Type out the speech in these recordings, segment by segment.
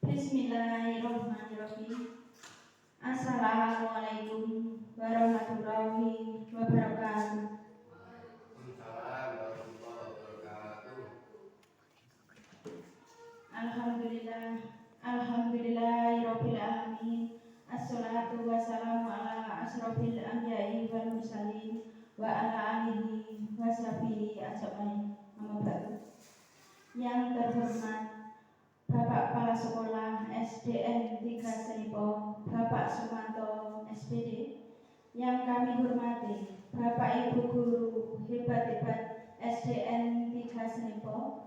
Bismillahirrahmanirrahim. Assalamualaikum warahmatullahi wabarakatuh. Waalaikumsalam warahmatullahi wabarakatuh. Alhamdulillahirabbil alamin. Assalatu wassalamu ala asrofil anbiya'i wal mursalin wa ala alihi wa sahbihi ajmain. Amma ba'du. Yang terhormat Bapak Kepala Sekolah SDN 3 Senipo, Bapak Sumanto SPD. Yang kami hormati Bapak Ibu Guru hebat-hebat SDN 3 Senipo.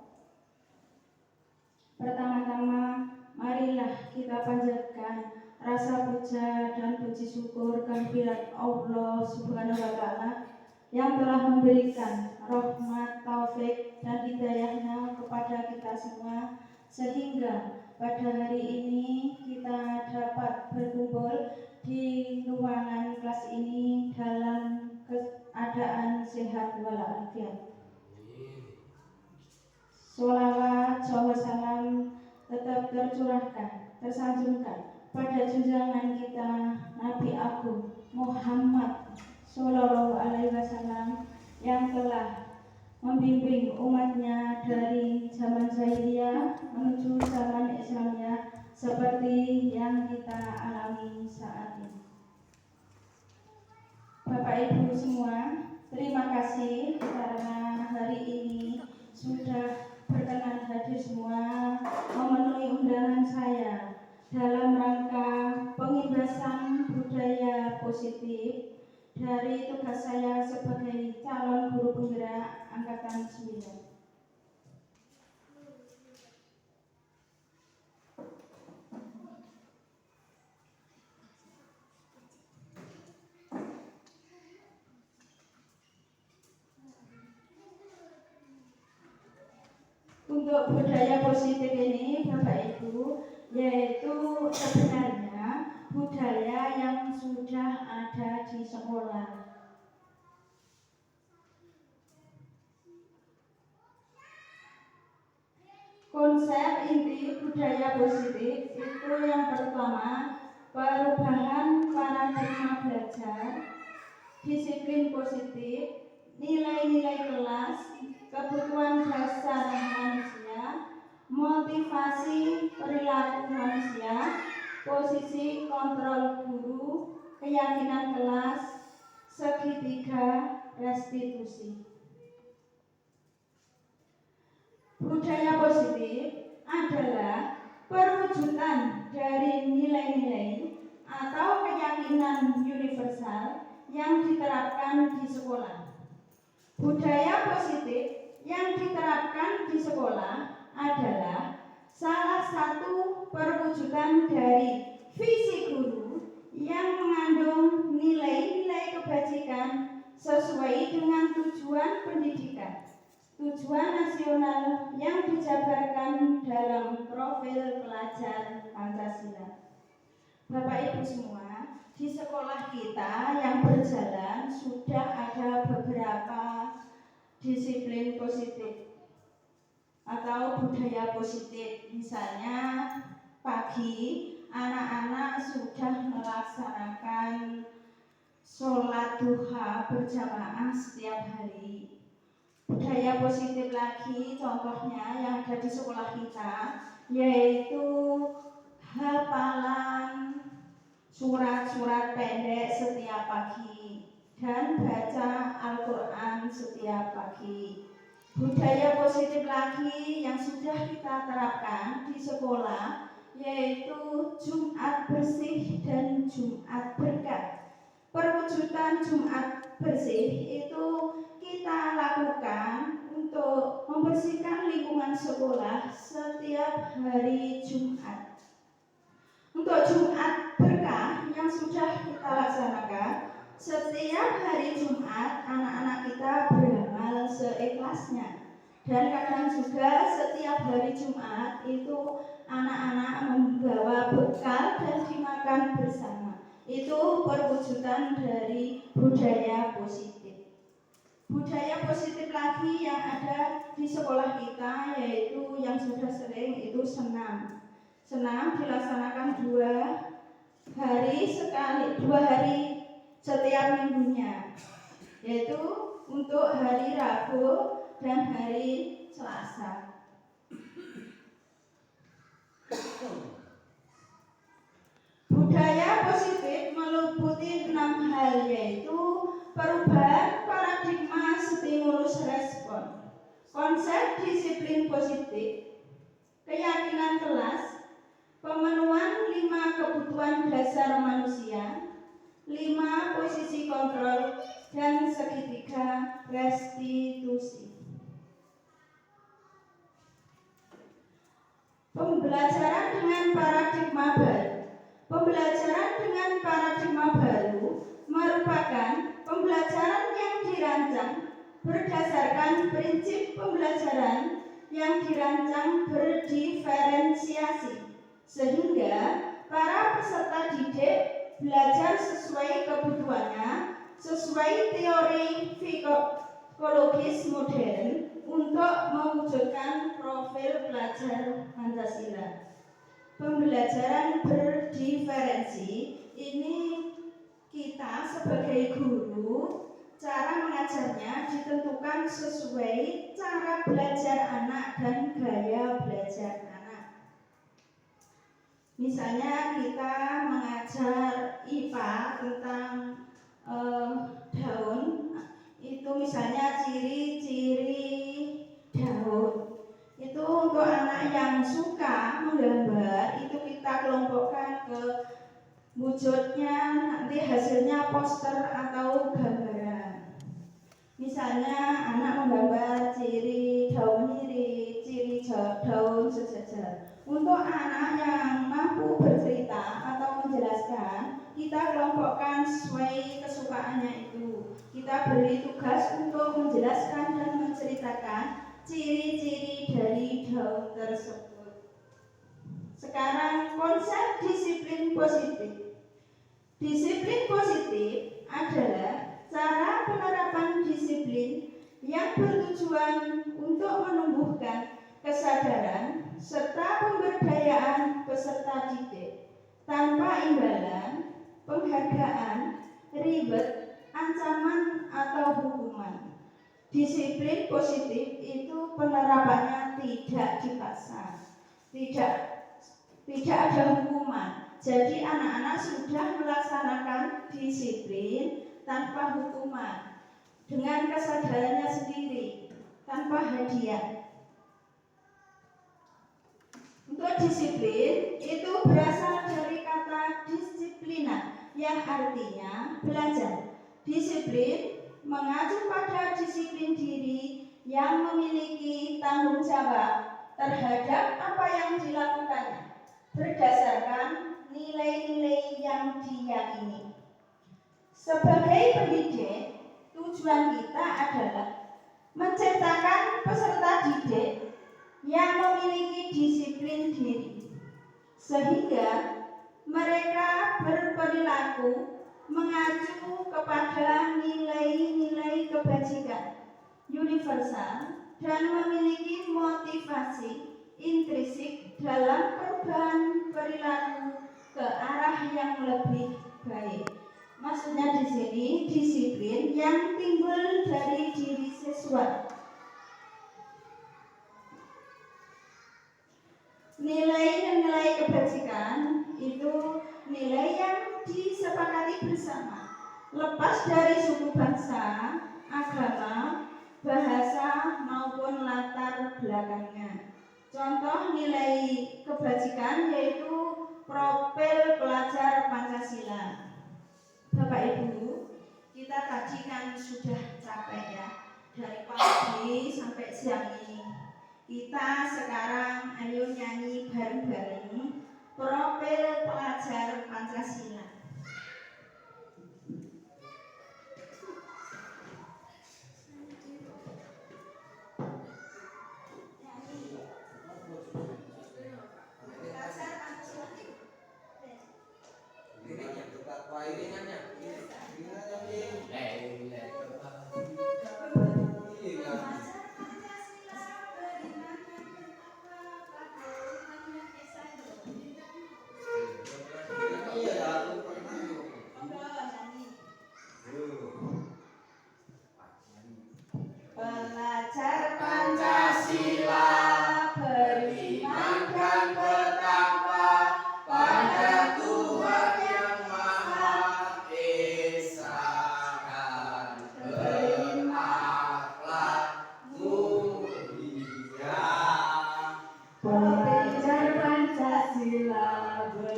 Pertama-tama, marilah kita panjatkan rasa puja dan puji syukur kehadirat Allah Subhanahu wa Ta'ala yang telah memberikan rahmat, taufik dan hidayahnya kepada kita semua, sehingga pada hari ini kita dapat berkumpul di ruangan kelas ini dalam keadaan sehat walafiat. Sholawat, salam tetap tercurahkan, tersanjungkan pada junjungan kita Nabi Agung Muhammad Sallallahu Alaihi Wasallam yang telah membimbing umatnya dari zaman jahiliyah menuju zaman Islamnya seperti yang kita alami saat ini. Bapak Ibu semua, terima kasih karena hari ini sudah berkenan hadir semua memenuhi undangan saya dalam rangka pengibasan budaya positif dari tugas saya sebagai calon guru penggerak angkatan 9. Untuk budaya positif ini, Bapak Ibu, yaitu sebenarnya budaya yang sudah ada di sekolah. Konsep inti budaya positif itu yang pertama, perubahan paradigma belajar, disiplin positif, nilai-nilai kelas, kebutuhan dasar manusia, motivasi perilaku manusia, posisi kontrol guru, keyakinan kelas, segitiga restitusi. Budaya positif adalah perwujudan dari nilai-nilai atau keyakinan universal yang diterapkan di sekolah. Budaya positif yang diterapkan di sekolah adalah salah satu perwujudan dari visi guru yang mengandung nilai-nilai kebajikan sesuai dengan tujuan pendidikan, tujuan nasional yang dijabarkan dalam profil pelajar Pancasila. Bapak Ibu semua, di sekolah kita yang berjalan sudah ada beberapa disiplin positif atau budaya positif. Misalnya pagi anak-anak sudah melaksanakan sholat duha berjamaah setiap hari. Budaya positif lagi contohnya yang ada di sekolah kita yaitu hafalan surat-surat pendek setiap pagi dan baca Al-Quran setiap pagi. Budaya positif lagi yang sudah kita terapkan di sekolah yaitu Jumat bersih dan Jumat berkah. Perwujudan Jumat bersih itu kita lakukan untuk membersihkan lingkungan sekolah setiap hari Jumat. Untuk Jumat berkah yang sudah kita laksanakan, setiap hari Jumat anak-anak kita beramal seikhlasnya. Dan kadang juga setiap hari Jumat itu anak-anak membawa bekal dan dimakan bersama. Itu perwujudan dari budaya positif. Budaya positif lagi yang ada di sekolah kita yaitu yang sudah sering itu senam. senam dilaksanakan 2 hari setiap minggunya, yaitu untuk hari Rabu dan hari Selasa. Budaya positif meliputi 6 hal, yaitu perubahan paradigma stimulus respon, konsep disiplin positif, keyakinan kelas, pemenuhan 5 kebutuhan dasar manusia, 5 posisi kontrol, dan segitiga restitusi. Pembelajaran dengan paradigma baru. Pembelajaran dengan paradigma baru merupakan pembelajaran yang dirancang berdasarkan prinsip pembelajaran yang dirancang berdiferensiasi, sehingga para peserta didik belajar sesuai kebutuhannya, sesuai teori psikologis modern untuk mewujudkan profil pelajar Pancasila. Pembelajaran berdiferensi ini kita sebagai guru, cara mengajarnya ditentukan sesuai cara belajar anak dan gaya belajar anak. Misalnya kita mengajar IPA tentang daun, itu misalnya ciri-ciri daun. Itu untuk anak yang suka menggambar, itu kita kelompokkan ke wujudnya, nanti hasilnya poster atau gambaran. Misalnya anak menggambar ciri daun mirip, ciri daun sejajar. Untuk anak yang mampu bercerita atau menjelaskan, kita kelompokkan sesuai kesukaannya itu. Kita beri tugas untuk menjelaskan dan menceritakan ciri-ciri dari daun tersebut. Sekarang konsep disiplin positif. Disiplin positif adalah cara penerapan disiplin yang bertujuan untuk menumbuhkan kesadaran serta pemberdayaan peserta didik tanpa imbalan, penghargaan, ribet, ancaman atau hukuman. Disiplin positif itu penerapannya tidak dipaksa, tidak ada hukuman. Jadi anak-anak sudah melaksanakan disiplin tanpa hukuman, dengan kesadarannya sendiri, tanpa hadiah. Untuk disiplin itu berasal dari kata disiplina yang artinya belajar. Disiplin mengacu pada disiplin diri yang memiliki tanggung jawab terhadap apa yang dilakukannya berdasarkan nilai-nilai yang diyakini. Sebagai pendidik, tujuan kita adalah menciptakan peserta didik yang memiliki disiplin diri, sehingga mereka berperilaku mengacu kepada nilai-nilai kebajikan universal dan memiliki motivasi intrinsik dalam perubahan perilaku ke arah yang lebih baik. Maksudnya di sini disiplin yang timbul dari diri siswa. Nilai-nilai kebajikan itu nilai yang disepakati bersama, lepas dari suku bangsa, agama, bahasa maupun latar belakangnya. Contoh nilai kebajikan yaitu profil pelajar Pancasila. Bapak Ibu, kita tadi kan sudah capek ya, dari pagi sampai siang ini. Kita sekarang ayo nyanyi bareng-bareng profil pelajar Pancasila.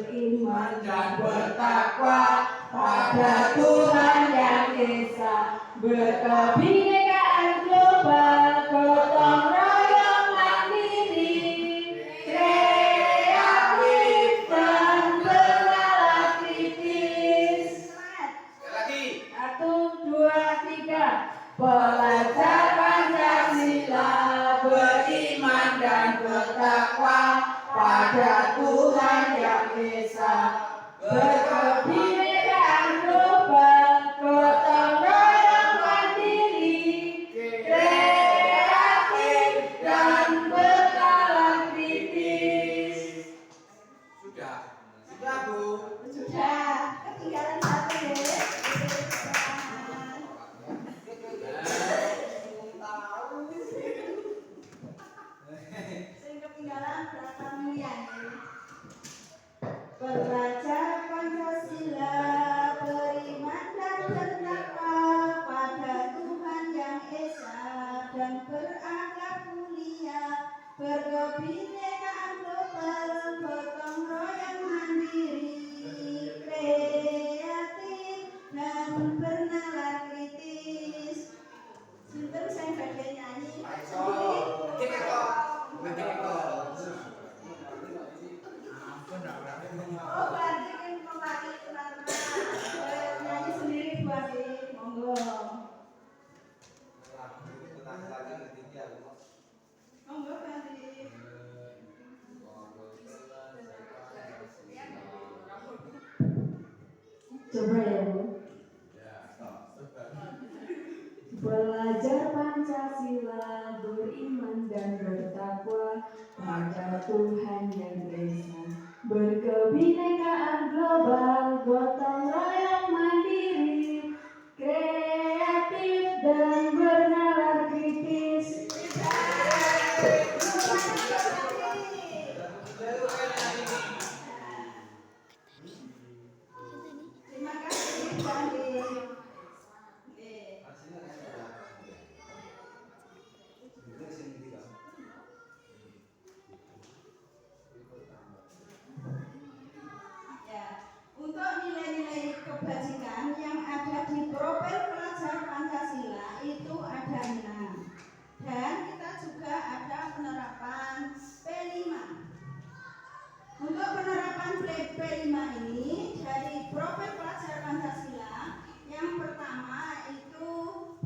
beriman dan bertakwa pada Tuhan yang Esa, berkebinekaan global, gotong royong mandiri, kreatif dan bernalar kritis. Lagi. 1, 2, 3. Belajar Pancasila, beriman dan bertakwa pada Tuhan yang Esa, berkebinekaan global, gotong royong mandiri, kreatif dan bernalar kritis. Sudah. Sudah, Bu. Sudah, ketinggalan satu deh. Sing ketinggalan belakangmu ya. Belajar Pancasila, beriman dan bertakwa pada Tuhan yang Esa, dan berakhlak mulia, berkebinekaan global, gotong royong mandiri, kreatif dan bernalar kritis. Sinten sing badhe nyanyi? Oh, berarti kan mewakili teman-teman. Nyanyi sendiri berarti, monggo. Monggo berarti. Coba ya, Bu. Belajar Pancasila, beriman dan bertakwa pada Tuhan yang Esa, berkebinekaan global, gotong royong mandiri, kreatif dan bernalar kritis. Terima kasih, Bandi. Untuk nilai-nilai kebajikan yang ada di profil pelajar Pancasila itu ada 6. Dan kita juga ada penerapan P5. Untuk penerapan P5 ini dari profil pelajar Pancasila, yang pertama itu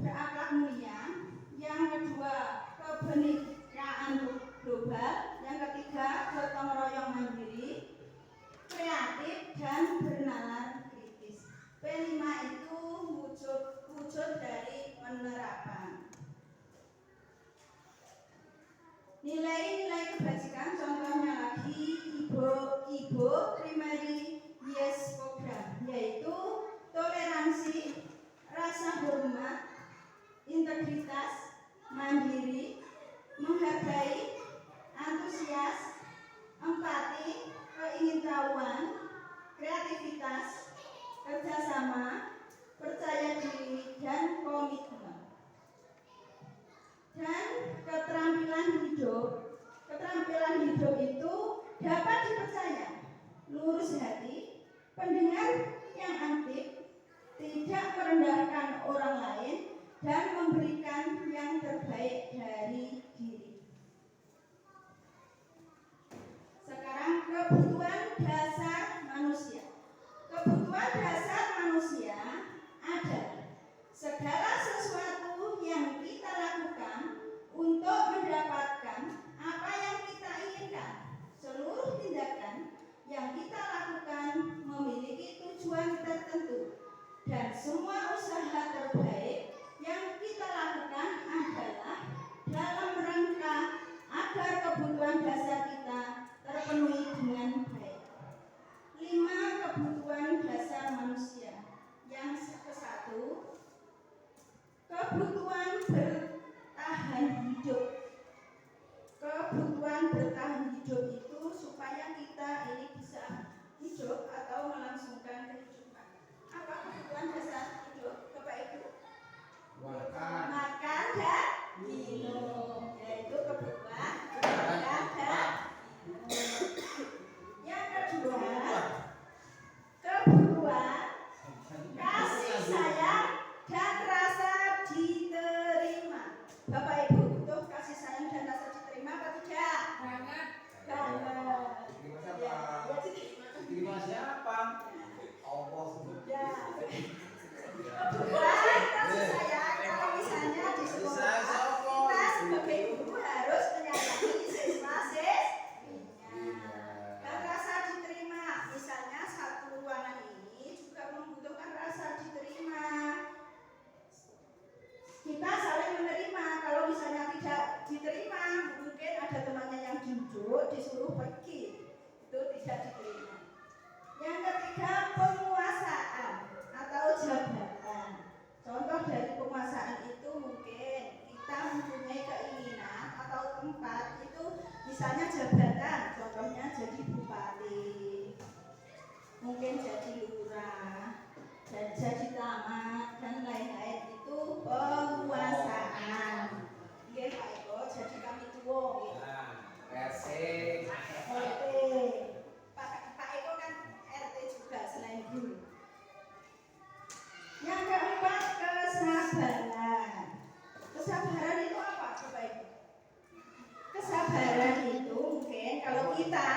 berakhlak mulia, yang kedua kebinekaan global, yang ketiga gotong royong mandiri, kreatif dan bernalar kritis. P5 itu wujud dari penerapan. Nilai-nilai kebajikan contohnya lagi Ibu Primary Yes Program, yaitu toleransi, rasa hormat, integritas, mandiri, menghargai, antusias, empati, keingintahuan, kreativitas, kerjasama, percaya diri, dan komitmen. Dan keterampilan hidup itu dapat dipercaya, lurus hati, pendengar yang aktif, tidak merendahkan orang lain, dan memberikan yang terbaik dari diri. Sekarang kebutuhan dasar manusia. Kebutuhan dasar manusia adalah segala sesuatu yang kita lakukan untuk mendapatkan apa yang kita inginkan. Seluruh tindakan yang kita lakukan memiliki tujuan tertentu, dan semua usaha terbaik yang kita lakukan adalah dalam rangka agar kebutuhan dasar kita terpenuhi dengan baik. 5 kebutuhan dasar manusia. Yang ke-1, kebutuhan bertahan hidup. Kebutuhan bertahan hidup itu supaya kita ini bisa hidup atau melangsungkan kehidupan. Apa kebutuhan dasar hidup, Bapak Ibu? Makan dan minum, yaitu kebutuhan makan dan minum. Yang kedua,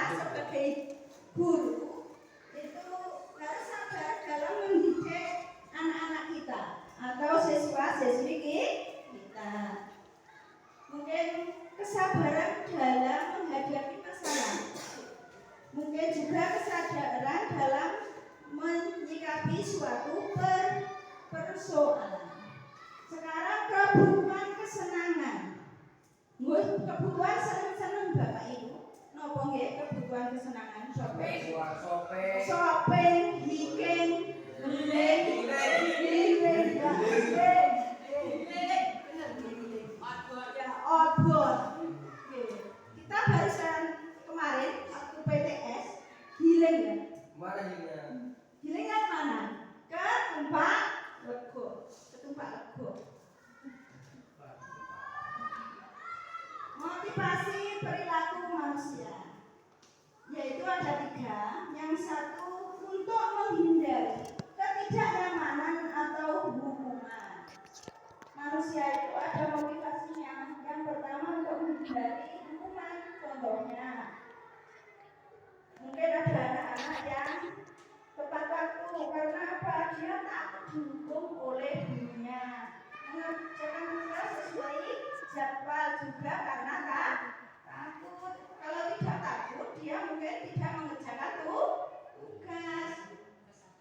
sebagai guru itu harus sabar dalam mendidik anak-anak kita atau siswa-siswi kita. Mungkin kesabaran dalam menghadapi masalah, mungkin juga kesadaran dalam menyikapi suatu persoalan. Sekarang kebutuhan kesenangan, kebutuhan seneng-seneng Bapak Ibu. Napa nggih kebutuhan kesenangan? Shopping, hiking, outbound. Kita barusan kemarin waktu PTS healing ya. Mana healing? Healing kan mana? Ke Tumpak Lego. Motivasi perilaku manusia, yaitu ada 3. Yang satu untuk menghindari ketidaknyamanan atau hukuman. Manusia itu ada motivasinya. Yang pertama untuk menghindari hukuman. Contohnya, mungkin ada anak-anak yang tepat waktu karena apa? Dia takut dihukum oleh gurunya. Mengerjakan tugas sesuai jadwal juga karena takut. Kalau tidak takut, dia mungkin tidak mengerjakan tugas.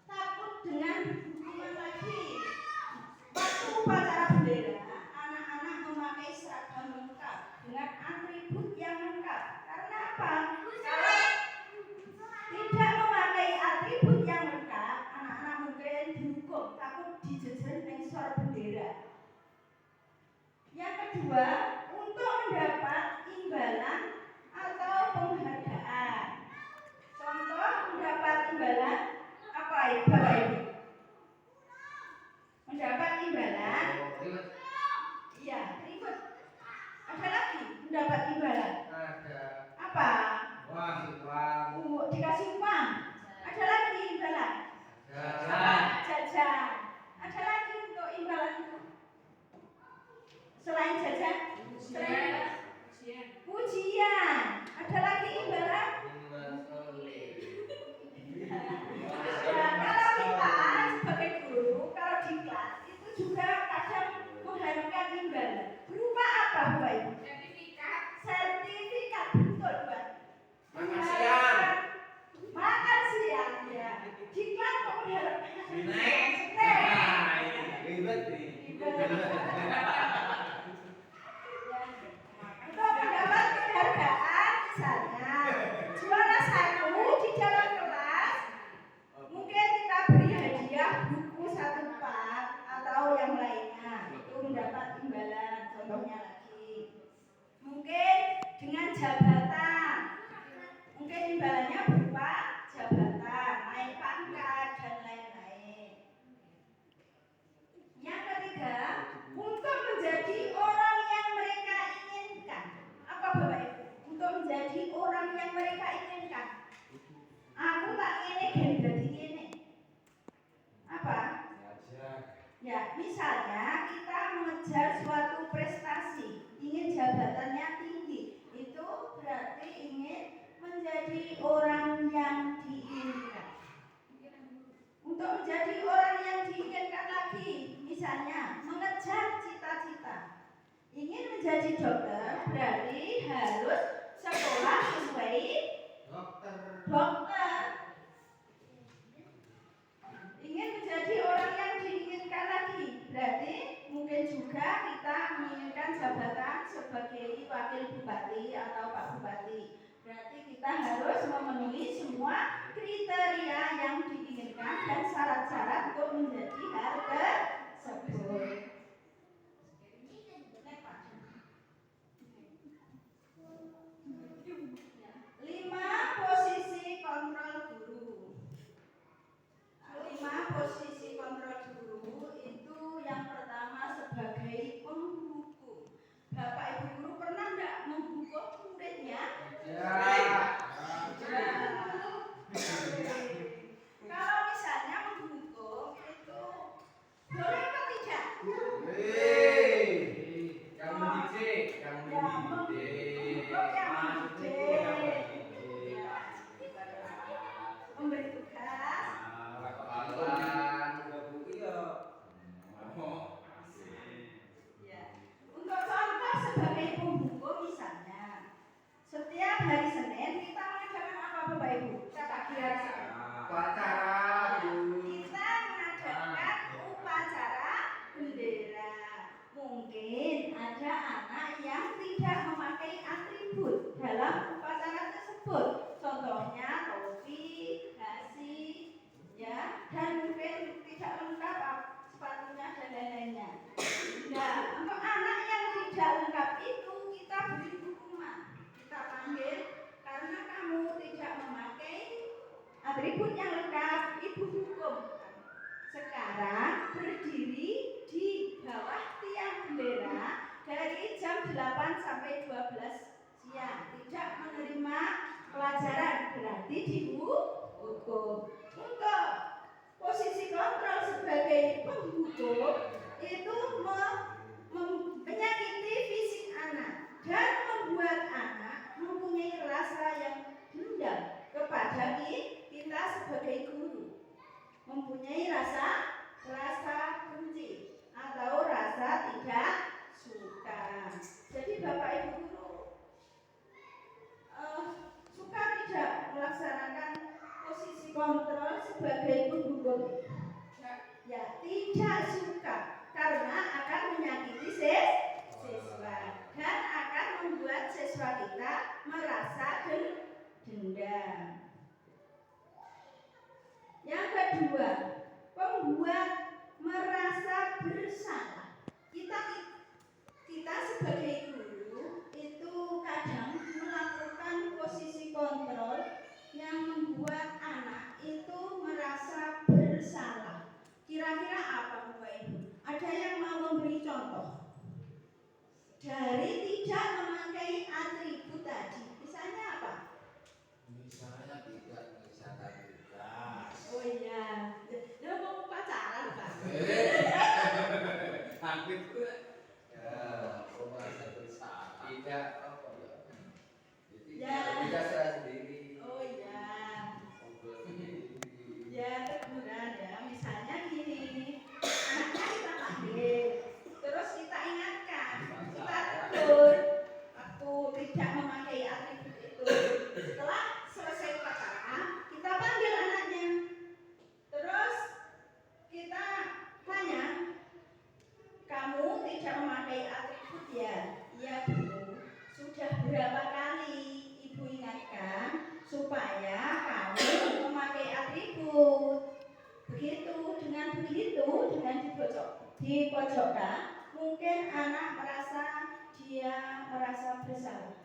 Takut dengan hukuman lagi. Waktu upacara bendera, anak-anak memakai seragam lengkap dengan atribut yang lengkap. Karena apa? Kalau tidak memakai atribut yang lengkap, anak-anak mungkin dihukum, takut dijejer mengsor bendera. Yang kedua, untuk mendapat imbalan atau penghargaan. Contoh mendapat imbalan apa itu Bapak Ibu? Mendapat imbalan. Iya, ribet. Ada lagi mendapat imbalan. Ada. Apa? Uang. Dikasih uang. Ada lagi imbalan. Jajan. Ada lagi untuk imbalan itu. Selain jajan, pujian. Ada lagi imbalan. Ya, kalau kita sebagai guru, kalau di kelas itu juga kadang mengharapkan imbalan. Berupa apa, Bapak Ibu? Sertifikat, betul, Mbak. Makan siang, ya. Di kelas kok mengharapkan untuk mendapat penghargaan, misalnya juara 1 di dalam kelas, mungkin kita beri hadiah buku 1 part atau yang lainnya, itu mendapat imbalan. Contohnya lagi, mungkin dengan jabatan, mungkin imbalannya berupa jabatan, naik pangkat dan lain-lain. Yang ketiga, untuk menjadi orang yang mereka inginkan. Apa Bapak Ibu? Untuk menjadi orang yang mereka inginkan. Aku tak ingin jadi ini. Apa? Ya, misalnya kita mengejar suatu prestasi, ingin jabatannya tinggi, itu berarti ingin menjadi orang yang diinginkan. Untuk menjadi orang yang diinginkan lagi, misalnya mengejar cita-cita, ingin menjadi dokter, berarti harus sekolah sesuai dokter. Ingin menjadi orang yang diinginkan lagi, berarti mungkin juga kita menginginkan jabatan sebagai wakil bupati atau Pak Bupati. Berarti kita harus memenuhi semua kriteria yang diinginkan dan syarat-syarat untuk menjadi hal tersebut. 5 posisi kontrol guru. 5 posisi kontrol guru itu yang pertama sebagai penghukum. Bapak Ibu guru pernah enggak menghukum muridnya? Kalau misalnya menghukum itu boleh atau tidak? atribut yang lengkap, ibu hukum. Sekarang berdiri di bawah tiang bendera dari jam 8 sampai 12 siang. Tidak menerima pelajaran, berarti dihukum. Untuk posisi kontrol sebagai penghukum itu menyakiti fisik anak dan membuat anak mempunyai rasa yang dendam kepada kita sebagai guru, mempunyai rasa benci atau rasa tidak suka. Jadi Bapak Ibu guru suka tidak melaksanakan posisi kontrol sebagai penghukum? Ya, tidak suka karena akan menyakiti siswa dan akan membuat siswa kita merasa dendam. Yang kedua, membuat merasa bersalah. Kita sebagai guru itu kadang melakukan posisi kontrol yang membuat anak itu merasa bersalah. Kira-kira apa Bapak Ibu? Ada yang mau memberi contoh? Dari tidak memakai atribut tadi, misalnya apa? Misalnya tidak mengisahkan tugas. Oh iya, dia mau pacaran Pak. Hampir ya, merasa bersalah. Tidak apa ya? Tidak serah sendiri. Oh iya. Ya teguran ya, misalnya gini, anaknya kita panggil, terus kita ingatkan, kita tegur, aku tidak memakai atribut itu. Setelah selesai upacara, kita panggil anaknya, terus kita tanya, kamu tidak memakai atribut ya? Iya Bu. Sudah berapa kali Ibu ingatkan supaya kamu memakai atribut? Dengan dipojokkan, mungkin anak merasa bersalah.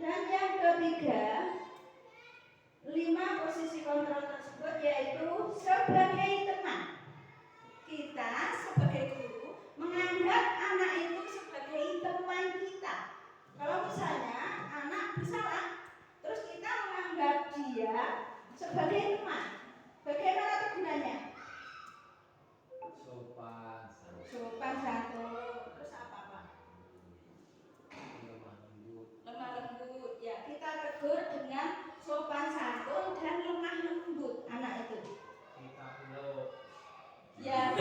Dan yang ketiga, 5 posisi kontrol tersebut yaitu sebagai teman. Kita sebagai guru menganggap anak itu sebagai teman kita. Kalau misalnya anak bersalah, terus kita menganggap dia sebagai teman, bagaimana tegurannya? Sopan santun. Terus apa Pak? Lemah lembut. Ya, kita tegur dengan sopan santun dan lemah lembut anak itu. Kita peluk. Ya.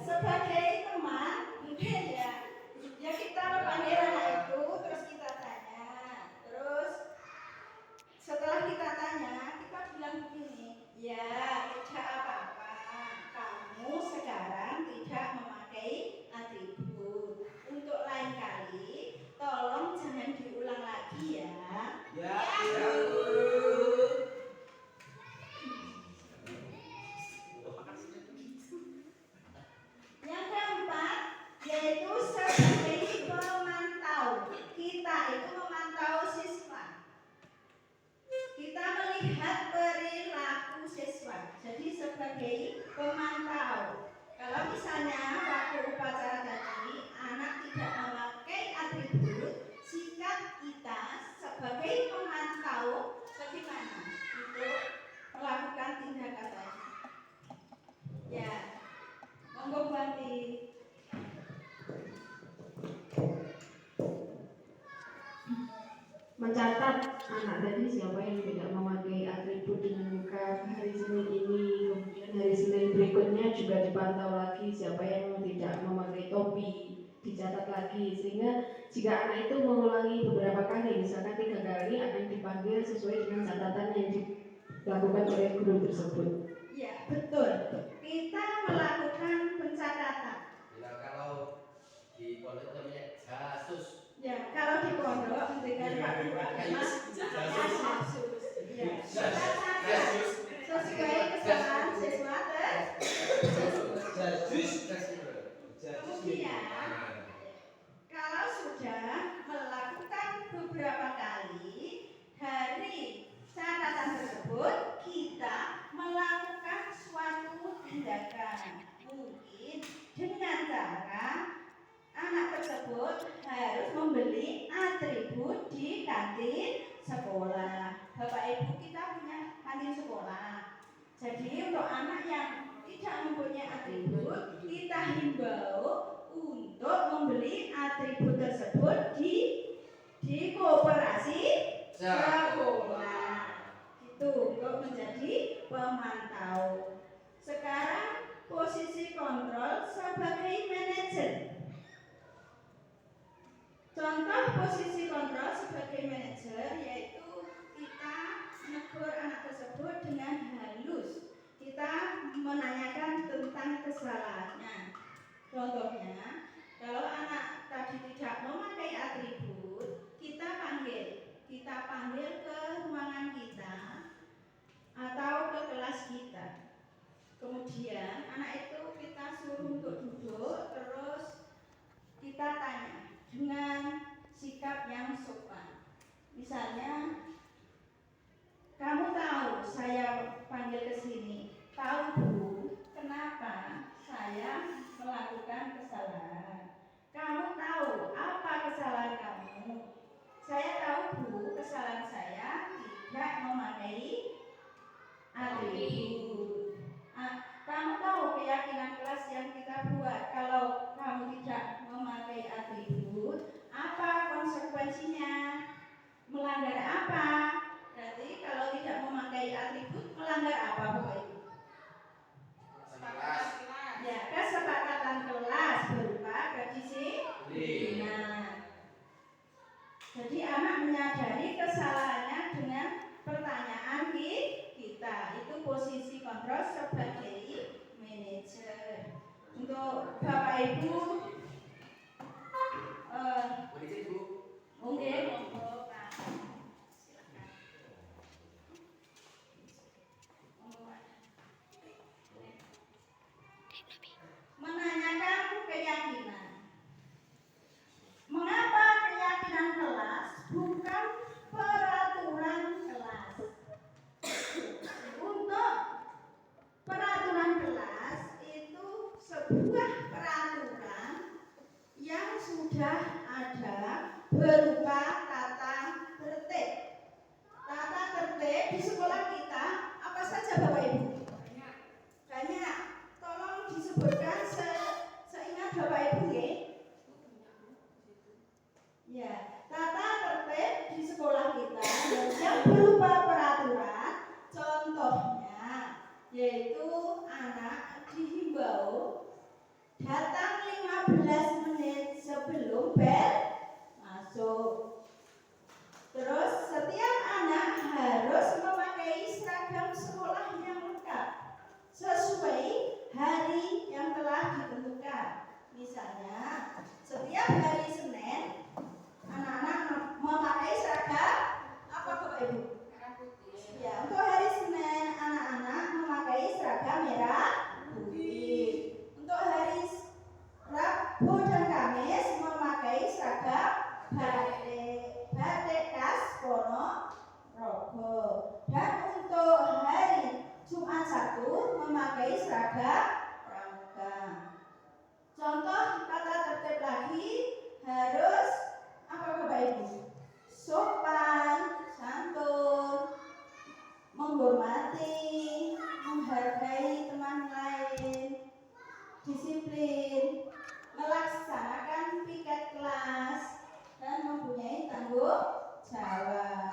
Sebagai teman, mungkin ya kita panggil anak itu, terus kita tanya, terus setelah kita tanya, kita bilang begini, ya tidak apa-apa, kamu sekarang tidak memakai atribut. Untuk lain kali, tolong jangan diulang lagi ya. Ya. Yang keempat yaitu sebagai pemantau. Kita itu memantau siswa. Kita melihat perilaku siswa. Jadi sebagai pemantau. Kalau misalnya waktu upacara tadi anak tidak memakai atribut, sikap kita sebagai pemantau bagaimana untuk melakukan tindakan tadi. Ya. Monggo Bupati. Mencatat anak tadi siapa yang tidak memakai atribut dengan muka hari Senin ini, kemudian hari Senin berikutnya juga dipantau lagi siapa yang tidak memakai topi, dicatat lagi, sehingga jika anak itu mengulangi beberapa kali, misalkan 3 kali, akan dipanggil sesuai dengan catatan yang dilakukan oleh guru tersebut. Ya betul, kita melakukan pencatatan. Ya kalau di pondok namanya jasus. Ya kalau di pondok memberikan jasus. Ya, kita catat sesuai kesalahan siswa membedakan. Mungkin dengan cara anak tersebut harus membeli atribut di kantin sekolah. Bapak Ibu, kita punya kantin sekolah. Jadi untuk anak yang tidak mempunyai atribut, kita himbau untuk membeli atribut tersebut di koperasi sekolah. Itu untuk menjadi pemantau. Sekarang posisi kontrol sebagai manajer. Contoh posisi kontrol sebagai manajer yaitu kita menegur anak tersebut dengan halus. Kita menanyakan tentang kesalahannya. Contohnya, kalau anak tadi tidak memakai atribut, kita panggil ke ruangan kita atau ke kelas kita. Kemudian anak itu kita suruh untuk duduk, terus kita tanya dengan sikap yang sopan. Misalnya, kamu tahu saya panggil ke sini, tahu Bu, kenapa saya melakukan kesalahan? Kamu tahu apa kesalahan kamu? Saya tahu Bu, kesalahan saya tidak memakai atribut. Kamu tahu keyakinan kelas yang kita buat, kalau kamu tidak memakai atribut, apa konsekuensinya? Melanggar apa? Berarti kalau tidak memakai atribut, melanggar apa Bapak Ibu? Ya, kesepakatan kelas berupa kedisiplinan. Jadi anak menyadari kesalahannya dengan pertanyaan kita. Itu posisi kontrol sebagai manajer. Untuk Bapak Ibu, mungkin menanyakan keyakinan. Mengapa keyakinan kelas bukan peraturan kelas? Untuk peraturan kelas itu sebuah peraturan yang sudah ada berupa tata tertib. Tata tertib di sekolah kita apa saja Bapak Ibu? Banyak. Tolong disebutkan seingat Bapak Ibu ya. Ya, tata tertib di sekolah kita yang berupa peraturan, contohnya yaitu anak dihimbau datang 15 menit sebelum bel masuk. Terus setiap anak harus memakai seragam sekolah yang lengkap sesuai hari yang telah ditentukan. Misalnya setiap hari Senin anak-anak memakai seragam apa Bapak Ibu? Merah putih. Ya, untuk hari Senin anak-anak memakai seragam merah putih. Untuk hari Rabu dan Kamis memakai seragam batik khas Ponorogo. Dan untuk hari Jumat Sabtu memakai seragam pramuka. Contoh kata tertib lagi harus apa Bapak Ibu? Sopan, santun, menghormati, menghargai teman lain, disiplin, melaksanakan piket kelas, dan mempunyai tanggung jawab.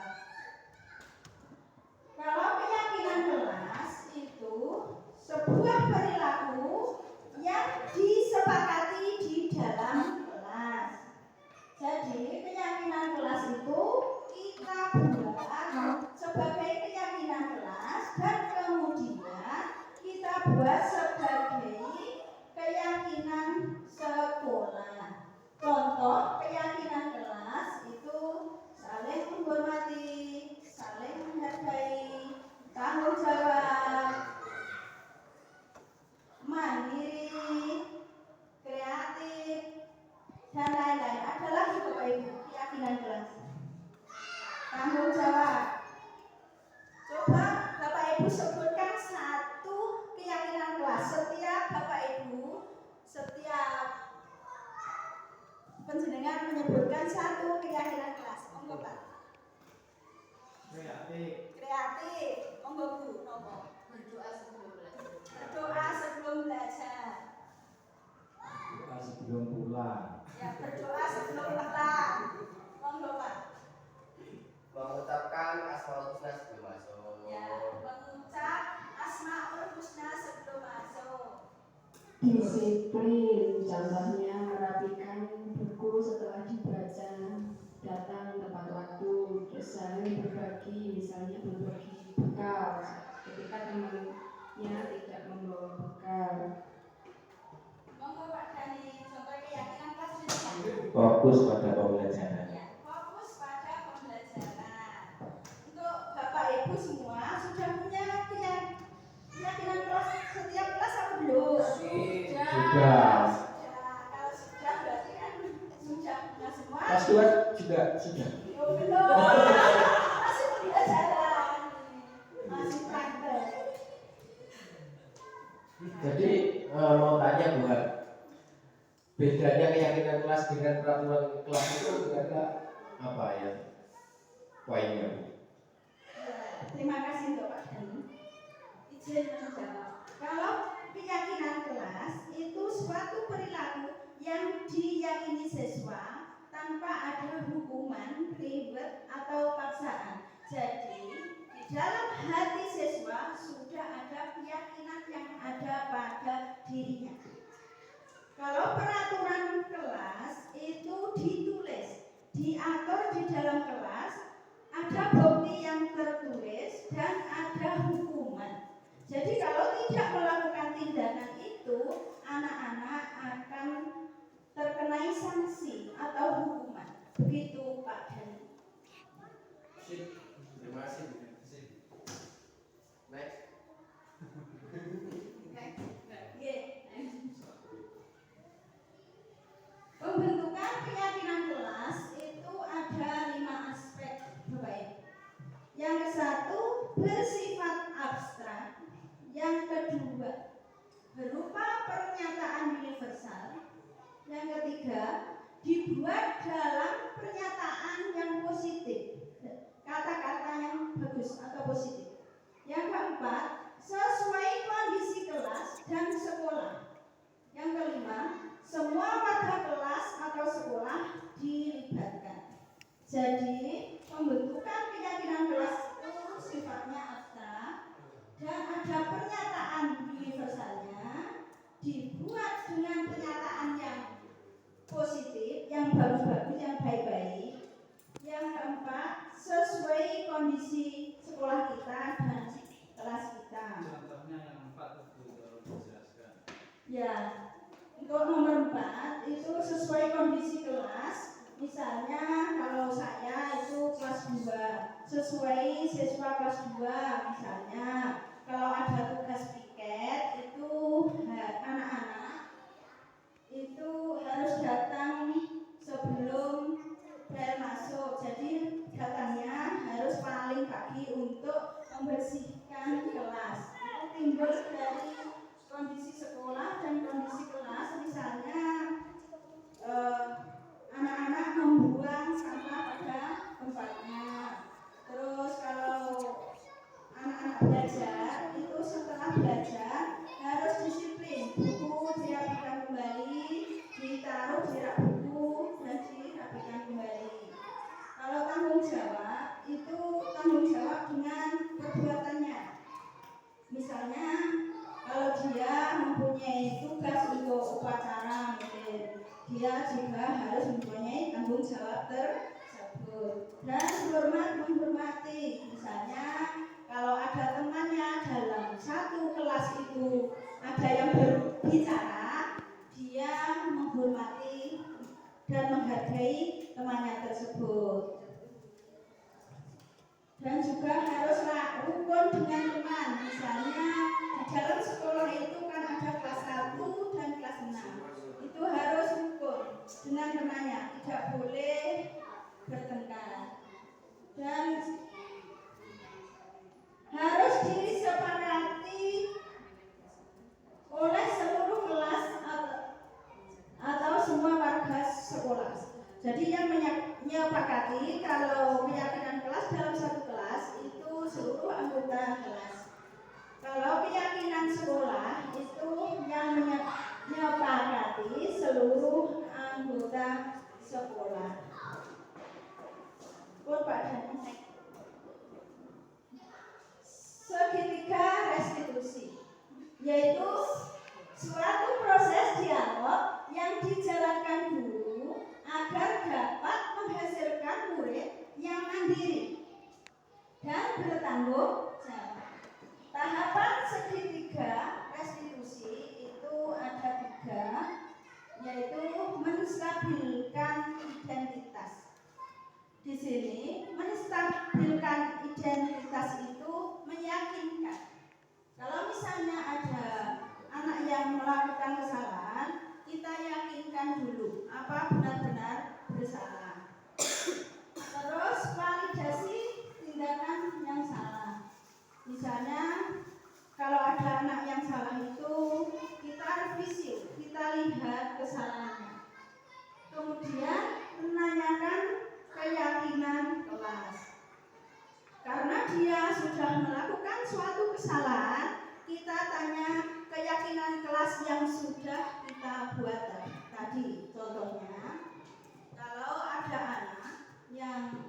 Kalau keyakinan kelas itu sebuah perilaku yang disepakati di dalam kelas. Jadi keyakinan kelas itu kita buat sebagai keyakinan kelas dan kemudian kita buat sebagai keyakinan sekolah. Contoh keyakinan kelas itu saling menghormati, saling menghargai, tanggung jawab. menyebutkan satu keyakinan kelas. Monggo Pak. Kreatif. Monggo Bu. Nopo? Berdoa sebelum belajar. Berdoa sebelum belajar. Doa sebelum pulang. Ya, berdoa sebelum pulang. Monggo Pak. Mengucapkan asmaul husna sebelum masuk. Ya, mengucap Asmaul Husna sebelum masuk. Disiplin, contohnya merapikan buku setelah dibaca, datang tepat waktu, terus saling berbagi, misalnya berbagi bekal ketika temannya tidak membawa bekal. Monggo Pak Dhani, contoh keyakinan kelas ini. Fokus pada pembelajaran. Ya, fokus pada pembelajaran. Untuk Bapak Ibu semua sudah punya keyakinan kelas setiap kelas apa belum? Sudah. Kalau sudah berarti kan sudah punya semua. Kelas 2 juga sudah. Oh, belum. Masih pembelajaran. Masih praktek. Jadi mau tanya buat bedanya keyakinan kelas dengan peraturan kelas itu kira-kira apa ya poinnya? Terima kasih untuk Pak Dhani. Izin menjawab. Kalau keyakinan kelas itu suatu perilaku yang diyakini siswa tanpa ada hukuman, ribet atau paksaan. Jadi di dalam hati siswa sudah ada keyakinan yang ada pada dirinya. Kalau peraturan kelas itu ditulis, diatur di dalam kelas, ada bukti yang tertulis dan ada hukuman. Jadi kalau tidak melakukan tindakan itu, anak-anak akan terkenai sanksi atau hukuman. Begitu Pak Dhani. Sip. Terima kasih. Sip. Next. Pembentukan keyakinan kelas itu ada 5 aspek, Bapak Ibu. Yang ke satu bersifat abstrak, yang kedua berupa pernyataan universal, yang ketiga dibuat dalam pernyataan yang positif, kata-kata yang bagus atau positif. Yang keempat sesuai kondisi kelas dan sekolah. Yang kelima semua warga kelas atau sekolah dilibatkan. Jadi pembentukan keyakinan kelas itu sifatnya abstrak dan ada pernyataan universalnya, dibuat dengan pernyataan yang positif, yang bagus-bagus, yang baik-baik. Yang keempat sesuai kondisi sekolah kita dan kelas kita. Contohnya yang 4 itu kalau dijelaskan. Ya, untuk nomor 4 itu sesuai kondisi kelas. Misalnya kalau saya itu kelas 2, sesuai siswa kelas 2 misalnya. Kalau ada tugas piket itu anak-anak itu harus datang sebelum bel masuk. Jadi datangnya harus paling pagi untuk membersihkan kelas. Itu timbul dari kondisi sekolah dan kondisi kelas. Misalnya anak-anak membuang sampah pada tempatnya. Terus kalau anak-anak belajar itu setelah belajar harus disiplin, buku dirapikan kembali, ditaruh di rak buku dan dirapikan kembali. Kalau tanggung jawab itu tanggung jawab dengan perbuatannya. Misalnya kalau dia mempunyai tugas untuk upacara mungkin dia juga harus mempunyai tanggung jawab tersebut. Dan menghormati, misalnya kalau ada temannya dalam satu kelas itu ada yang berbicara, dia menghormati dan menghargai temannya tersebut. Dan juga haruslah rukun dengan teman. Misalnya di dalam sekolah itu kan ada kelas 1 dan kelas 6. Itu harus rukun dengan temannya, tidak boleh bertengkar. Dan harus disepakati oleh seluruh kelas atau semua warga sekolah. Jadi keyakinan sekolah itu yang menyepakati seluruh anggota sekolah. Pun Pak Dhani. Segitiga restitusi, yaitu suatu proses dialog yang dijalankan guru agar dapat menghasilkan murid yang mandiri dan bertanggung jawab. Tahapan segitiga restitusi itu ada 3, yaitu menstabilkan identitas. Di sini menstabilkan identitas itu meyakinkan. Kalau misalnya ada anak yang melakukan kesalahan, kita yakinkan dulu apa benar-benar bersalah. Terus validasi tindakan yang salah. Misalnya kalau ada anak yang salah itu kita revisi, kita lihat kesalahannya. Kemudian menanyakan keyakinan kelas. Karena dia sudah melakukan suatu kesalahan, kita tanya keyakinan kelas yang sudah kita buat tadi. Contohnya, kalau ada anak yang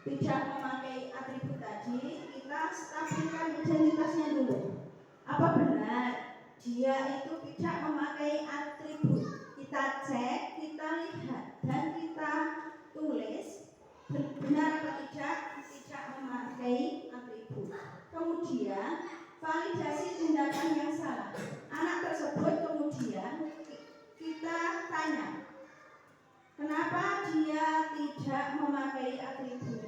tidak memakai atribut tadi, kita stabilkan identitasnya dulu. Apa benar dia itu tidak memakai atribut? Kita cek, kita lihat, dan kita tulis benar atau tidak memakai atribut. Kemudian validasi tindakan yang salah. Anak tersebut kemudian kita tanya, kenapa dia tidak memakai atribut?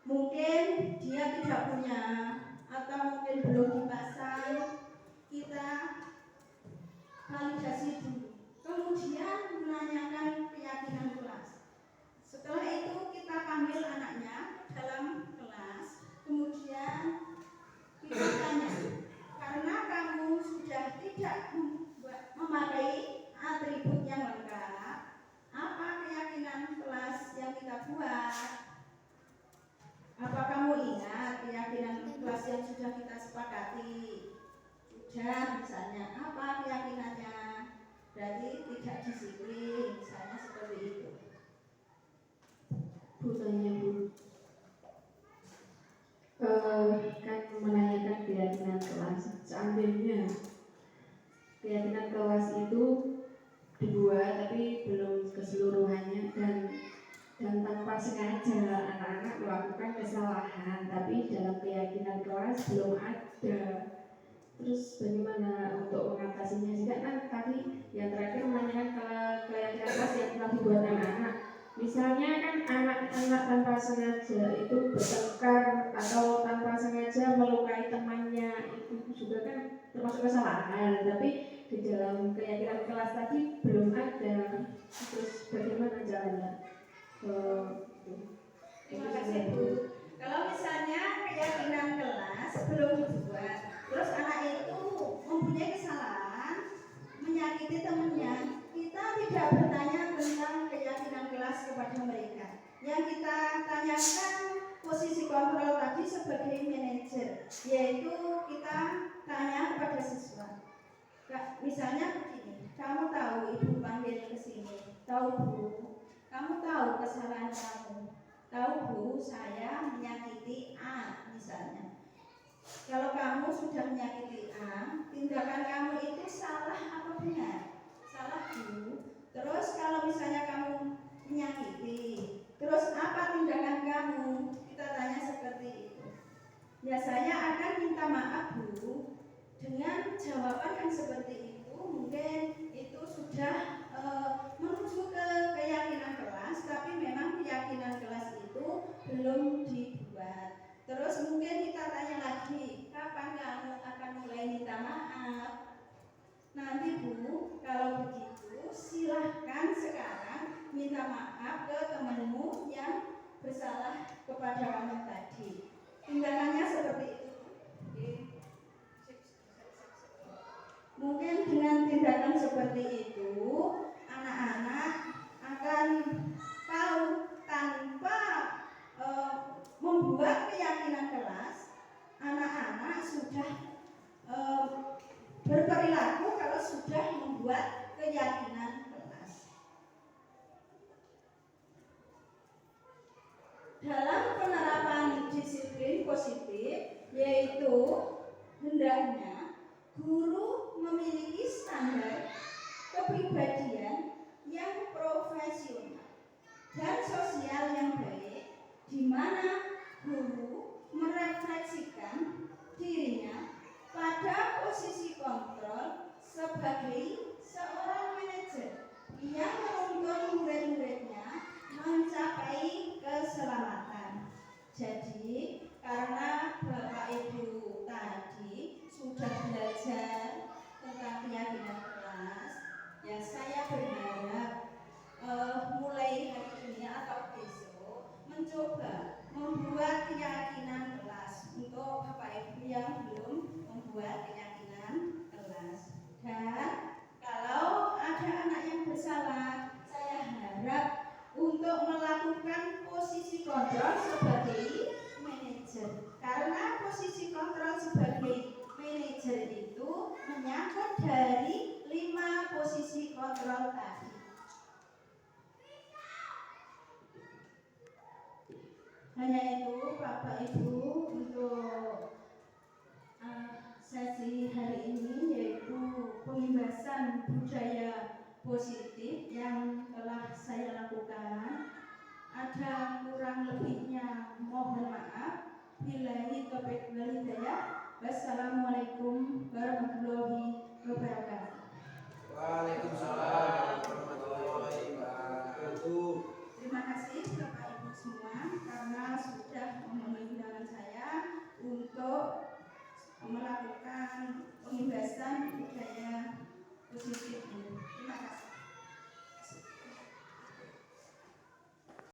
Mungkin dia tidak punya, atau mungkin belum dipasang. Kita validasi dulu. Kemudian menanyakan keyakinan kelas. Setelah itu kita panggil anaknya dalam kelas, kemudian kita tanya, karena kamu sudah tidak memakai atribut yang lengkap, apa keyakinan kelas yang kita buat? Apa kamu ingat keyakinan kelas yang sudah kita sepakati? Sudah, misalnya apa keyakinannya? Berarti tidak disiplin, misalnya seperti itu. Bu tanya Bu, kan menanyakan keyakinan kelas. Seandainya keyakinan kelas itu 2 tapi belum keseluruhannya dan tanpa sengaja anak-anak melakukan kesalahan, tapi dalam keyakinan kelas belum ada. Terus bagaimana untuk mengatasinya? Juga kan tadi yang terakhir menanyakan keyakinan kelas yang telah dibuat anak-anak. Misalnya kan anak-anak tanpa sengaja itu bertengkar atau tanpa sengaja melukai temannya, itu juga kan termasuk kesalahan, tapi di dalam keyakinan kelas tadi belum ada. Terus bagaimana caranya? Terima kasih Bu. Kalau misalnya keyakinan kelas belum dibuat, terus anak itu mempunyai kesalahan, menyakiti temannya, kita tidak bertanya tentang keyakinan kelas kepada mereka. Yang kita tanyakan posisi kontrol tadi sebagai manajer, yaitu kita tanya kepada siswa. Misalnya begini, kamu tahu ibu panggil ke sini, tahu Bu, kamu tahu kesalahan kamu, tahu Bu, saya menyakiti A misalnya. Kalau kamu sudah menyakiti A, tindakan kamu itu salah apa benar? Salah Bu. Terus kalau misalnya kamu menyakiti, terus apa tindakan kamu? Kita tanya seperti itu. Ya saya akan minta maaf Bu. Dengan jawaban yang seperti itu, mungkin itu sudah menuju ke keyakinan kelas, tapi memang keyakinan kelas itu belum dibuat. Terus mungkin kita tanya lagi, kapan kamu akan mulai minta maaf? Nanti Bu, kalau begitu silahkan sekarang minta maaf ke temanmu yang bersalah kepada kamu tadi. Tindakannya seperti itu. Mungkin dengan tindakan seperti itu, anak-anak akan tahu tanpa membuat keyakinan kelas, anak-anak sudah sudah berperilaku, kalau sudah membuat keyakinan kelas. Dalam penerapan disiplin positif, yaitu hendaknya guru memiliki standar kepribadian yang profesional dan sosial yang baik, di mana guru merefleksikan dirinya pada posisi kontrol sebagai seorang manajer yang menuntun murid-muridnya mencapai keselamatan. Jadi, karena Bapak Ibu tadi sudah belajar tentang keyakinan kelas, ya saya berharap mulai hari ini atau besok mencoba membuat keyakinan kelas untuk Bapak Ibu yang belum membuat keyakinan kelas. Dan kalau ada anak yang bersalah, saya harap untuk melakukan posisi kontrol sebagai manajer, karena posisi kontrol sebagai manajer itu menyangkut dari 5 posisi kontrol tadi. Hanya itu Bapak Ibu untuk sesi hari ini, yaitu pembahasan budaya positif yang telah saya lakukan. Ada kurang lebihnya mohon maaf. Billahi taufiq wal hidayah. Wassalamualaikum warahmatullahi wabarakatuh. Waalaikumsalam warahmatullahi wabarakatuh. Terima kasih Bapak Ibu semua karena sudah memenuhi undangan saya untuk melakukan pembahasan budaya